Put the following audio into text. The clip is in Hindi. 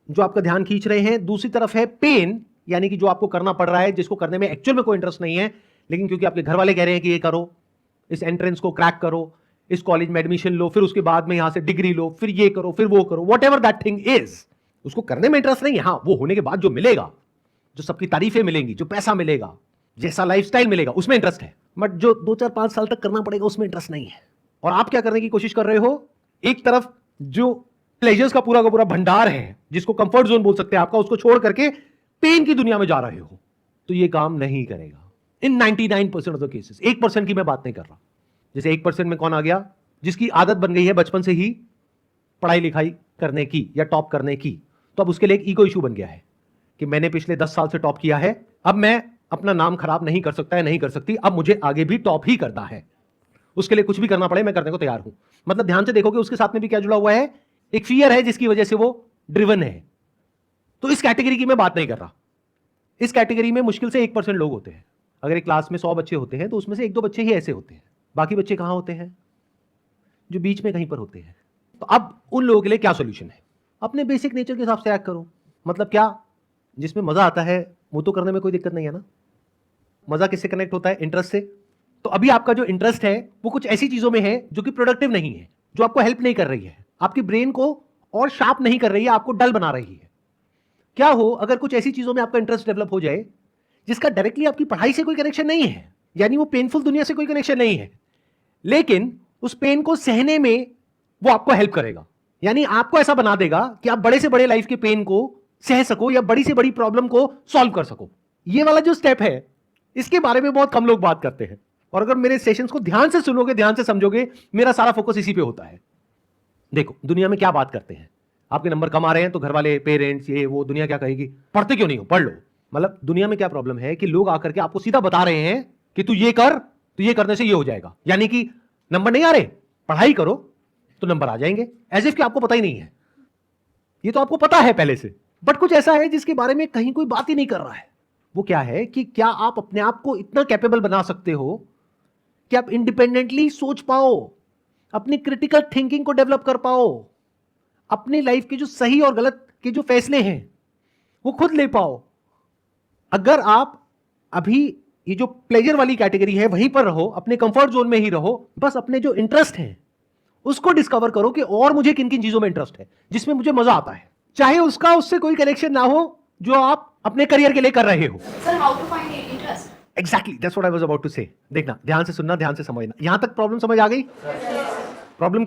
जो आपका ध्यान खींच रहे हैं, दूसरी तरफ है पेन, यानी कि जो आपको करना पड़ रहा है, जिसको करने में एक्चुअल में कोई इंटरेस्ट नहीं है, लेकिन क्योंकि आपके घर वाले कह रहे हैं कि ये करो, इस एंट्रेंस को क्रैक करो, इस कॉलेज में एडमिशन लो, फिर उसके बाद में यहां से डिग्री लो, फिर ये करो, फिर वो करो, what ever that thing is, उसको करने में इंटरेस्ट नहीं है। हाँ, वो होने के बाद जो मिलेगा, जो सबकी तारीफें मिलेंगी, जो पैसा मिलेगा, जैसा लाइफस्टाइल मिलेगा, उसमें इंटरेस्ट है, बट जो 2 4 5 साल तक करना पड़ेगा उसमें इंटरेस्ट नहीं है। और आप क्या करने की कोशिश कर रहे हो? एक तरफ जो प्लेजर्स का पूरा भंडार है, जिसको कंफर्ट जोन बोल सकते हैं आपका, उसको छोड़ करके पेन की दुनिया में जा रहे हो, तो ये काम नहीं करेगा इन 99% ऑफ द केसेस। 1% की मैं बात नहीं कर रहा। जैसे 1% में कौन आ गया? जिसकी आदत बन गई है बचपन से ही पढ़ाई लिखाई करने की या टॉप करने की, तो अब उसके लिए एक ईगो इशू बन गया है कि मैंने पिछले 10 साल से टॉप किया है, अब मैं अपना नाम खराब नहीं कर सकता है, नहीं कर सकती, अब मुझे आगे भी टॉप ही करना है, उसके लिए कुछ भी करना पड़े मैं करने को तैयार हूं। मतलब ध्यान से देखोगे उसके साथ में भी क्या जुड़ा हुआ है? एक फियर है जिसकी वजह से वो ड्रिवन है। तो इस कैटेगरी की मैं बात नहीं कर रहा। इस कैटेगरी में मुश्किल से 1% लोग होते हैं। अगर एक क्लास में 100 बच्चे होते हैं तो उसमें से 1-2 बच्चे ही ऐसे होते हैं। बाकी बच्चे कहां होते हैं? जो बीच में कहीं पर होते हैं। तो अब उन लोगों के लिए क्या सोल्यूशन है? अपने बेसिक नेचर के हिसाब से एक्ट करो। मतलब क्या? जिसमें मजा आता है वो तो करने में कोई दिक्कत नहीं है ना। मजा किससे कनेक्ट होता है? इंटरेस्ट से। तो अभी आपका जो इंटरेस्ट है वो कुछ ऐसी चीजों में है जो कि प्रोडक्टिव नहीं है, जो आपको हेल्प नहीं कर रही है, आपकी ब्रेन को और शार्प नहीं कर रही है, आपको डल बना रही है। क्या हो अगर कुछ ऐसी चीजों में आपका इंटरेस्ट डेवलप हो जाए जिसका डायरेक्टली आपकी पढ़ाई से कोई कनेक्शन नहीं है, यानी वो पेनफुल दुनिया से कोई कनेक्शन नहीं है, लेकिन उस पेन को सहने में वो आपको हेल्प करेगा। यानी आपको ऐसा बना देगा कि आप बड़े से बड़े लाइफ के पेन को सह सको या बड़ी से बड़ी प्रॉब्लम को सॉल्व कर सको। ये वाला जो स्टेप है इसके बारे में बहुत कम लोग बात करते हैं, और अगर मेरे सेशंस को ध्यान से सुनोगे, ध्यान से समझोगे, मेरा सारा फोकस इसी पे होता है। देखो दुनिया में क्या बात करते हैं, आपके नंबर कम आ रहे हैं तो घर वाले, पेरेंट्स, ये वो, दुनिया क्या कहेगी? पढ़ते क्यों नहीं हो? पढ़ लो। मतलब दुनिया में क्या प्रॉब्लम है कि लोग आकर के आपको सीधा बता रहे हैं कि तू ये कर, तो ये करने से ये हो जाएगा। यानी कि नंबर नहीं आ रहे, पढ़ाई करो तो नंबर आ जाएंगे। एज इफ कि आपको पता ही नहीं है। ये तो आपको पता है पहले से, बट कुछ ऐसा है जिसके बारे में कहीं कोई बात ही नहीं कर रहा है। वो क्या है कि क्या आप अपने आप को इतना कैपेबल बना सकते हो कि आप इंडिपेंडेंटली सोच पाओ, अपनी क्रिटिकल थिंकिंग को डेवलप कर पाओ, अपनी लाइफ के जो सही और गलत के जो फैसले हैं वो खुद ले पाओ। अगर आप अभी ये जो प्लेजर वाली कैटेगरी है वहीं पर रहो, अपने कंफर्ट जोन में ही रहो, बस अपने जो इंटरेस्ट हैं उसको डिस्कवर करो कि और मुझे किन किन चीजों में इंटरेस्ट है, जिसमें मुझे मजा आता है, चाहे उसका उससे कोई कनेक्शन ना हो जो आप अपने करियर के लिए कर रहे हो। Sir, how to find interest? Exactly that's what I was about to say. देखना, ध्यान से सुनना, ध्यान से समझना। यहां तक प्रॉब्लम समझ आ गई? प्रॉब्लम